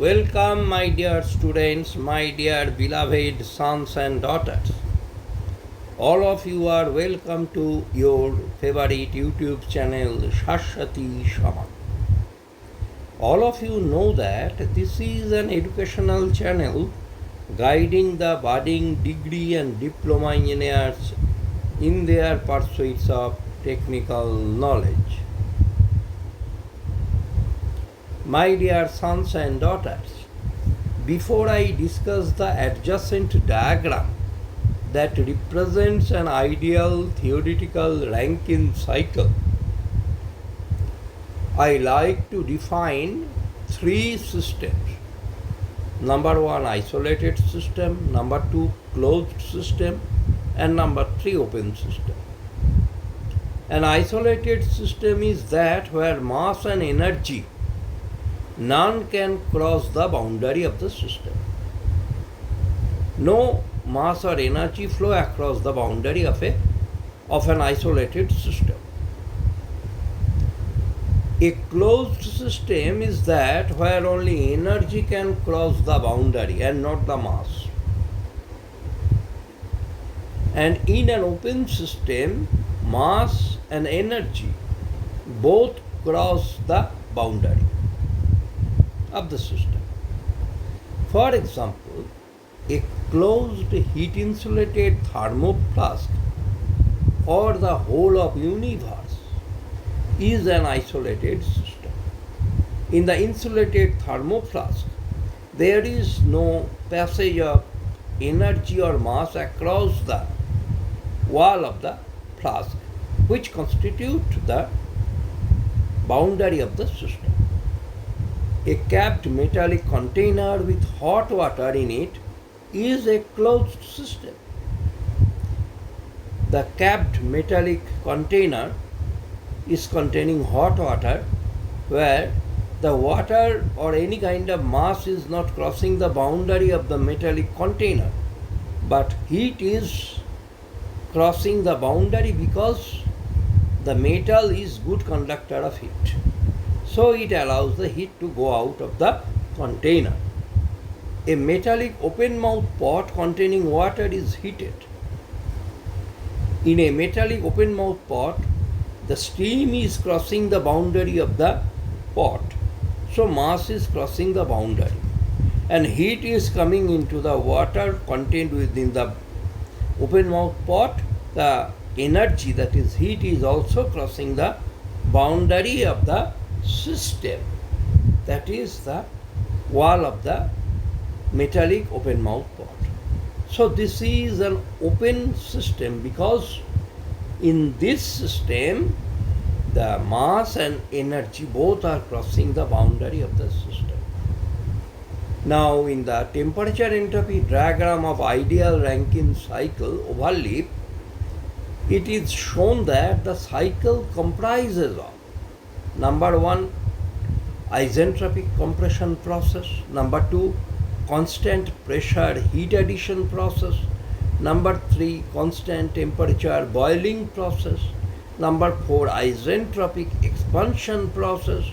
Welcome, my dear students, my dear beloved sons and daughters. All of you are welcome to your favorite YouTube channel, Shashwati Shama. All of you know that this is an educational channel guiding the budding degree and diploma engineers in their pursuits of technical knowledge. My dear sons and daughters, before I discuss the adjacent diagram that represents an ideal theoretical Rankine cycle, I like to define three systems. Number one, isolated system. Number two, closed system. And number three, open system. An isolated system is that where mass and energy none can cross the boundary of the system. No mass or energy flow across the boundary of an isolated system. A closed system is that where only energy can cross the boundary and not the mass. And in an open system, mass and energy both cross the boundary of the system. For example, a closed heat insulated thermoflask or the whole of universe is an isolated system. In the insulated thermoflask, there is no passage of energy or mass across the wall of the flask, which constitute the boundary of the system. A capped metallic container with hot water in it is a closed system. The capped metallic container is containing hot water where the water or any kind of mass is not crossing the boundary of the metallic container, but heat is crossing the boundary because the metal is good conductor of heat. So it allows the heat to go out of the container. A metallic open mouth pot containing water is heated. In a metallic open mouth pot, the steam is crossing the boundary of the pot. So mass is crossing the boundary. And heat is coming into the water contained within the open mouth pot. The energy, that is heat, is also crossing the boundary of the system, that is the wall of the metallic open mouth pot. So this is an open system because in this system the mass and energy both are crossing the boundary of the system. Now in the temperature entropy diagram of ideal Rankine cycle overleaf, it is shown that the cycle comprises of number one, isentropic compression process. Number two, constant pressure heat addition process. Number three, constant temperature boiling process. Number four, isentropic expansion process.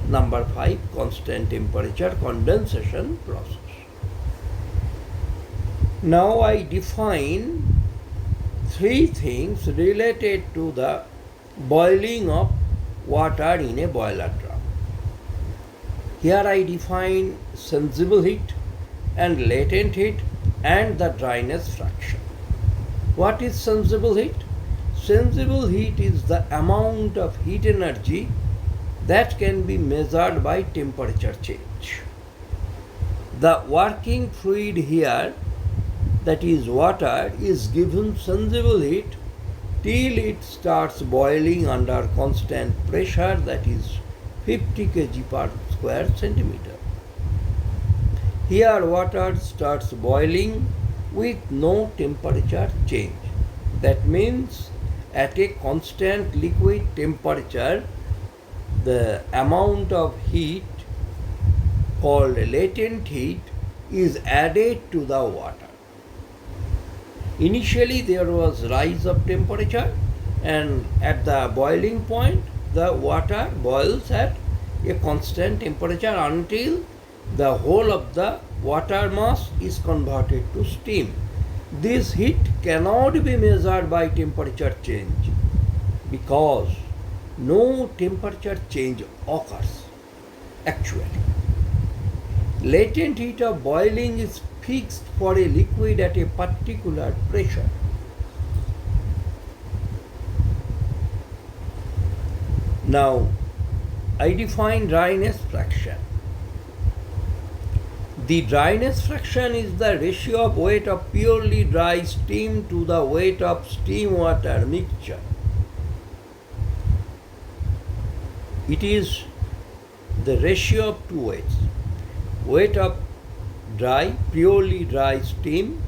Number five, constant temperature condensation process. Now I define three things related to the boiling of water in a boiler drum. Here I define sensible heat and latent heat and the dryness fraction. What is sensible heat? Sensible heat is the amount of heat energy that can be measured by temperature change. The working fluid here, that is water, is given sensible heat till it starts boiling under constant pressure, that is 50 kg per square centimeter. Here water starts boiling with no temperature change. That means at a constant liquid temperature, the amount of heat called latent heat is added to the water. Initially there was rise of temperature, and at the boiling point the water boils at a constant temperature until the whole of the water mass is converted to steam. This heat cannot be measured by temperature change because no temperature change occurs actually. Latent heat of boiling is fixed for a liquid at a particular pressure. Now, I define dryness fraction. The dryness fraction is the ratio of weight of purely dry steam to the weight of steam water mixture. It is the ratio of two weights. Weight of purely dry steam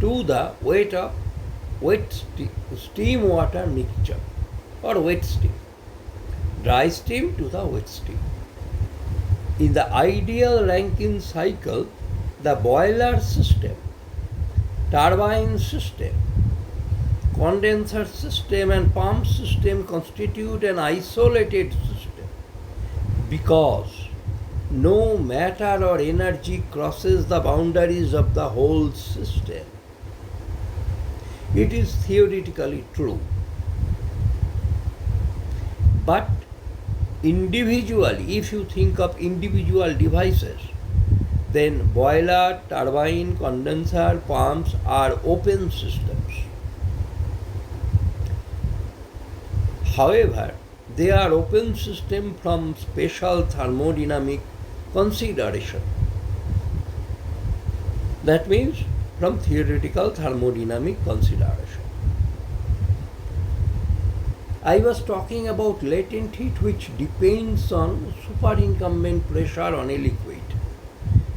to the weight of steam water mixture or wet steam. Dry steam to the wet steam. In the ideal Rankine cycle, the boiler system, turbine system, condenser system and pump system constitute an isolated system because no matter or energy crosses the boundaries of the whole system. It is theoretically true. But individually, if you think of individual devices, then boiler, turbine, condenser, pumps are open systems. However, they are open systems from special thermodynamic consideration. That means from theoretical thermodynamic consideration. I was talking about latent heat which depends on superincumbent pressure on a liquid.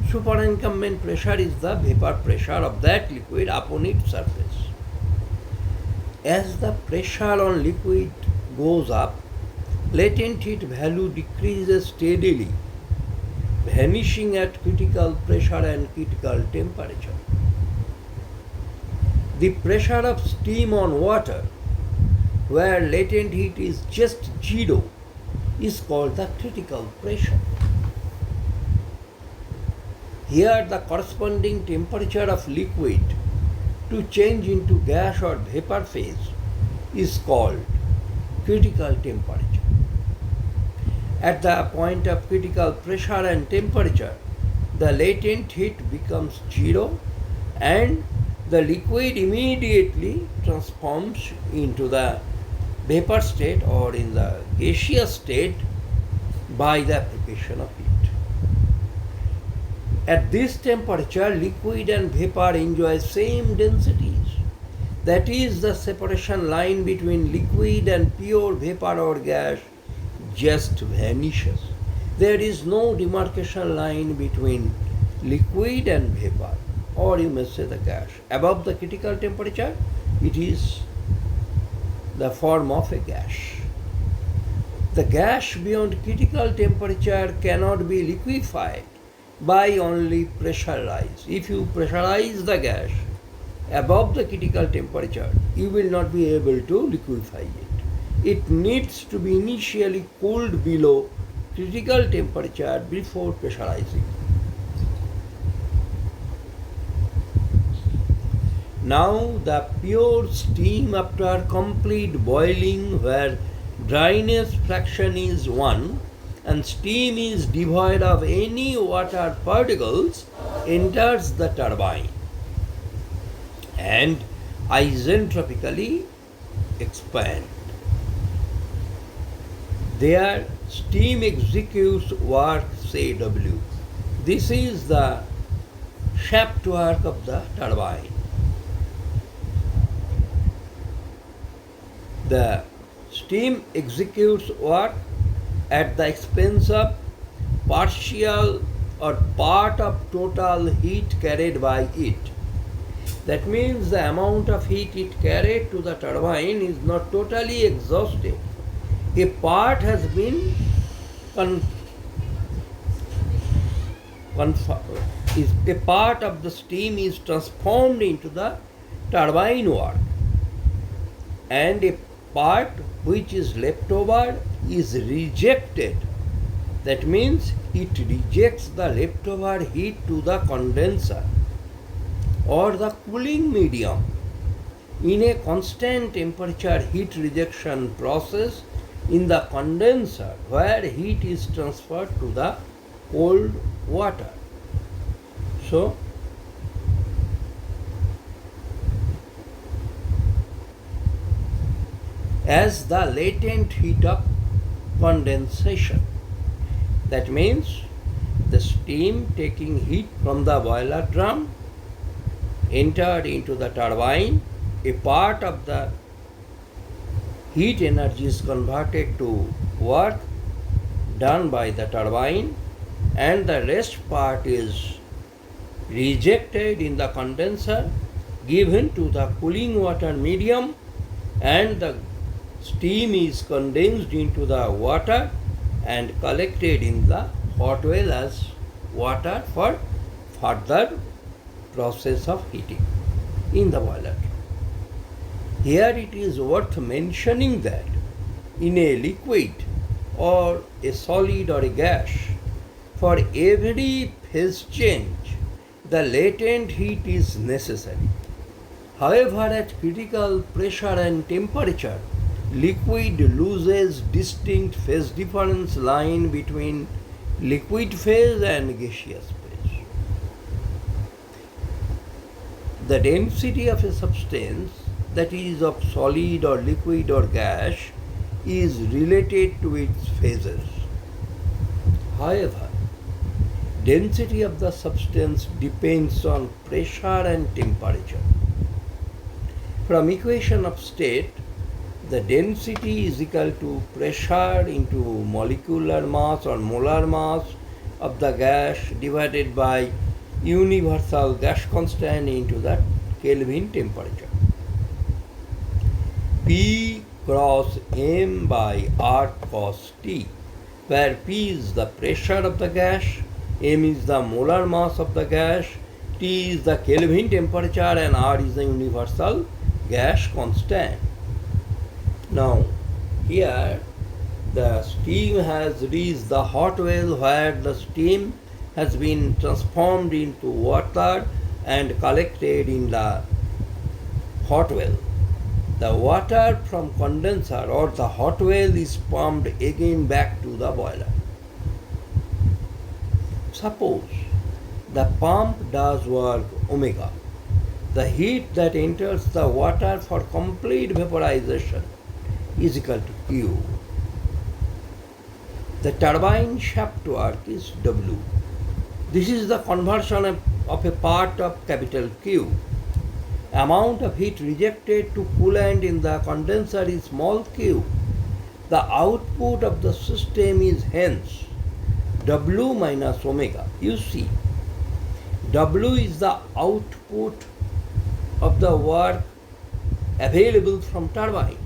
Superincumbent pressure is the vapor pressure of that liquid upon its surface. As the pressure on liquid goes up, latent heat value decreases steadily, vanishing at critical pressure and critical temperature. The pressure of steam on water, where latent heat is just zero, is called the critical pressure. Here the corresponding temperature of liquid to change into gas or vapor phase is called critical temperature. At the point of critical pressure and temperature, the latent heat becomes zero and the liquid immediately transforms into the vapor state or in the gaseous state by the application of heat. At this temperature, liquid and vapor enjoy same densities. That is, the separation line between liquid and pure vapor or gas just vanishes. There is no demarcation line between liquid and vapor, or you may say the gas. Above the critical temperature, it is the form of a gas. The gas beyond critical temperature cannot be liquefied by only pressure rise. If you pressurize the gas above the critical temperature, you will not be able to liquefy it. It needs to be initially cooled below critical temperature before pressurizing. Now the pure steam after complete boiling, where dryness fraction is 1 and steam is devoid of any water particles, enters the turbine and isentropically expand. There steam executes work, say W. This is the shaft work of the turbine. The steam executes work at the expense of partial or part of total heat carried by it. That means the amount of heat it carried to the turbine is not totally exhausted. A part has been a part of the steam is transformed into the turbine work, and a part which is left over is rejected That means it rejects the leftover heat to the condenser or the cooling medium. In a constant temperature heat rejection process in the condenser where heat is transferred to the cold water. So, as the latent heat of condensation. That means the steam taking heat from the boiler drum entered into the turbine. A part of the heat energy is converted to work done by the turbine, and the rest part is rejected in the condenser, given to the cooling water medium, and the steam is condensed into the water and collected in the hot well as water for further process of heating in the boiler. Here it is worth mentioning that in a liquid or a solid or a gas, for every phase change, the latent heat is necessary. However, at critical pressure and temperature, liquid loses distinct phase difference line between liquid phase and gaseous phase. The density of a substance, that is of solid or liquid or gas, is related to its phases. However, density of the substance depends on pressure and temperature. From equation of state, the density is equal to pressure into molecular mass or molar mass of the gas divided by universal gas constant into the Kelvin temperature. P cross m by r cos T, where P is the pressure of the gas, m is the molar mass of the gas, T is the Kelvin temperature, and r is the universal gas constant. Now, here the steam has reached the hot well where the steam has been transformed into water and collected in the hot well. The water from condenser or the hot well is pumped again back to the boiler. Suppose the pump does work omega. The heat that enters the water for complete vaporization is equal to Q. The turbine shaft work is W. This is the conversion of a part of capital Q. Amount of heat rejected to coolant in the condenser is small q. The output of the system is hence W minus omega. You see, W is the output of the work available from turbine,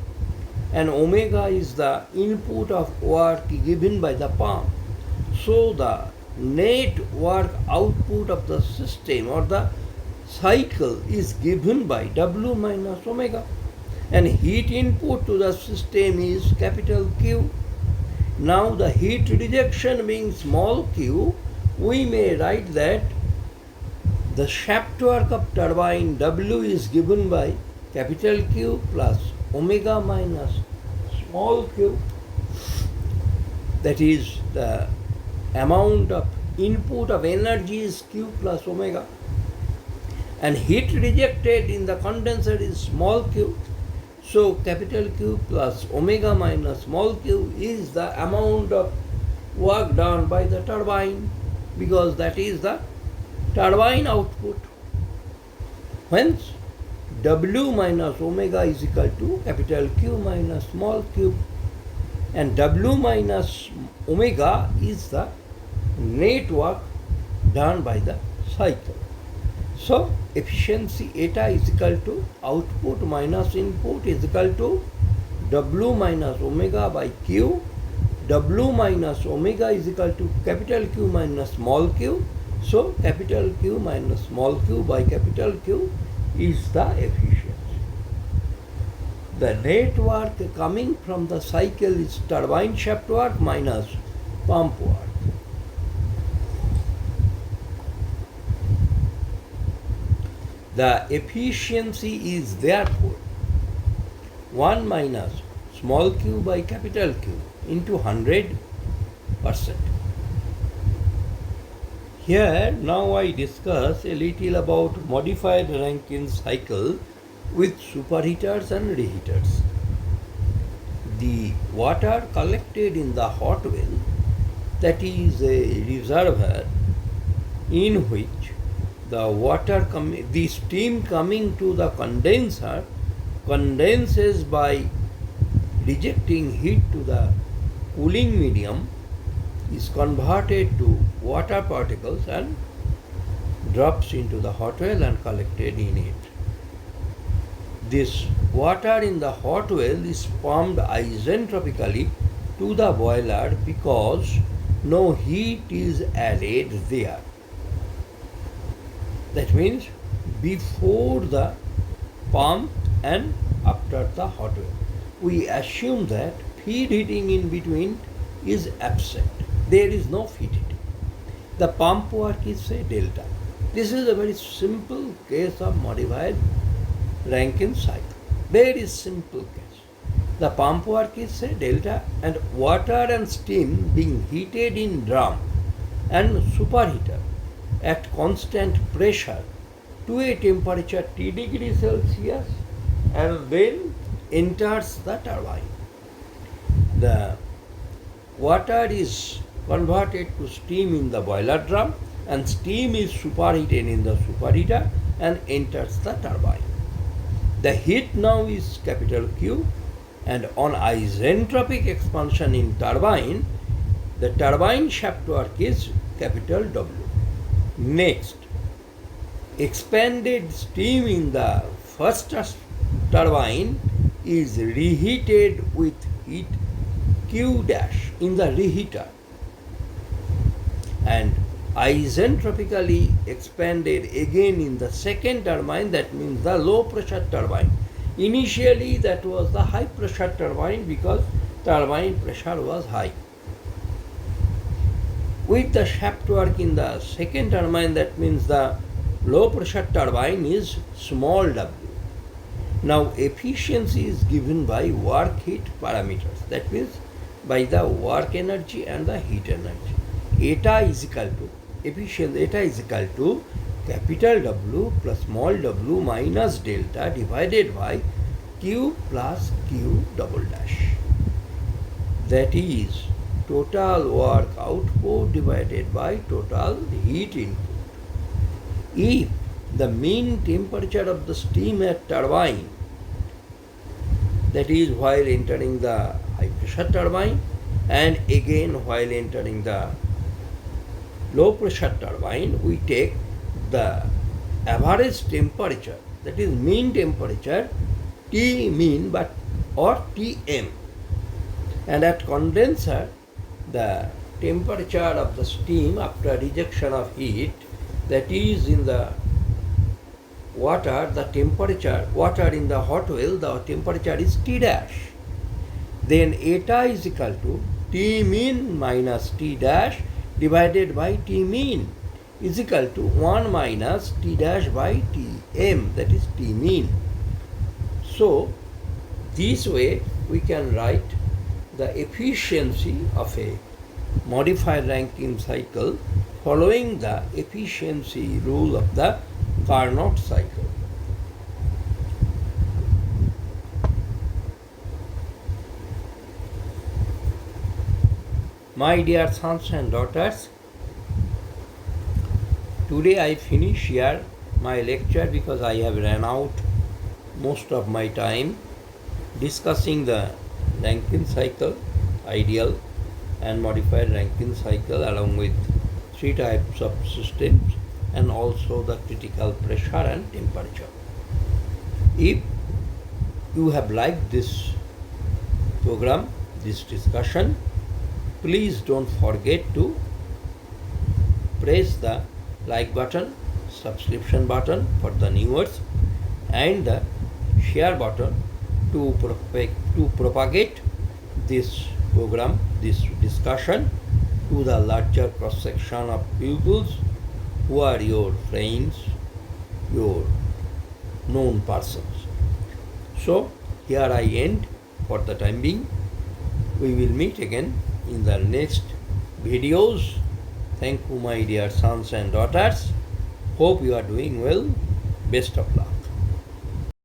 and omega is the input of work given by the pump. So the net work output of the system or the cycle is given by W minus omega, and heat input to the system is capital Q. Now the heat rejection being small q, we may write that the shaft work of turbine W is given by capital Q plus omega minus small q. That is, the amount of input of energy is Q plus omega, and heat rejected in the condenser is small q. So capital Q plus omega minus small q is the amount of work done by the turbine, because that is the turbine output. Hence, W minus omega is equal to capital Q minus small q, and W minus omega is the net work done by the cycle. So, efficiency eta is equal to output minus input is equal to W minus omega by Q. W minus omega is equal to capital Q minus small q. So, capital Q minus small q by capital Q is the efficiency. The net work coming from the cycle is turbine shaft work minus pump work. The efficiency is therefore 1 minus small q by capital Q into 100%. Here now I discuss a little about modified Rankine cycle with superheaters and reheaters. The water collected in the hot well, that is a reservoir in which the steam coming to the condenser condenses by rejecting heat to the cooling medium, is converted to water particles and drops into the hot well and collected in it. This water in the hot well is pumped isentropically to the boiler because no heat is added there. That means before the pump and after the hot well. We assume that feed heating in between is absent. There is no feed heating. The pump work is say delta. This is a very simple case of modified Rankine cycle. Very simple case. The pump work is say delta, and water and steam being heated in drum and superheater at constant pressure to a temperature T degree Celsius and then enters the turbine. The water is converted to steam in the boiler drum and steam is superheated in the superheater and enters the turbine. The heat now is capital Q, and on isentropic expansion in turbine, the turbine shaft work is capital W. Next, expanded steam in the first turbine is reheated with heat Q dash in the reheater and isentropically expanded again in the second turbine, that means the low pressure turbine. Initially that was the high pressure turbine because turbine pressure was high. With the shaft work in the second turbine, that means the low pressure turbine is small w. Now efficiency is given by work heat parameters, that means by the work energy and the heat energy. Eta is equal to efficiency, eta is equal to capital W plus small w minus delta divided by Q plus Q double dash. That is total work output divided by total heat input. If the mean temperature of the steam at turbine, that is while entering the high pressure turbine and again while entering the low pressure turbine, we take the average temperature, that is mean temperature, T mean or Tm, and at condenser the temperature of the steam after rejection of heat, that is in the water, the temperature, water in the hot well, the temperature is T dash. Then eta is equal to T mean minus T dash divided by T mean is equal to 1 minus T dash by Tm, that is T mean. So this way we can write the efficiency of a modified Rankine cycle following the efficiency rule of the Carnot cycle. My dear sons and daughters, today I finish here my lecture because I have ran out most of my time discussing the Rankine cycle, ideal and modified Rankine cycle, along with three types of systems and also the critical pressure and temperature. If you have liked this program, this discussion, please don't forget to press the like button, subscription button for the viewers, and the share button to propagate this program, this discussion to the larger cross section of pupils who are your friends, your known persons. So, here I end for the time being. We will meet again in the next videos. Thank you, my dear sons and daughters. Hope you are doing well. Best of luck.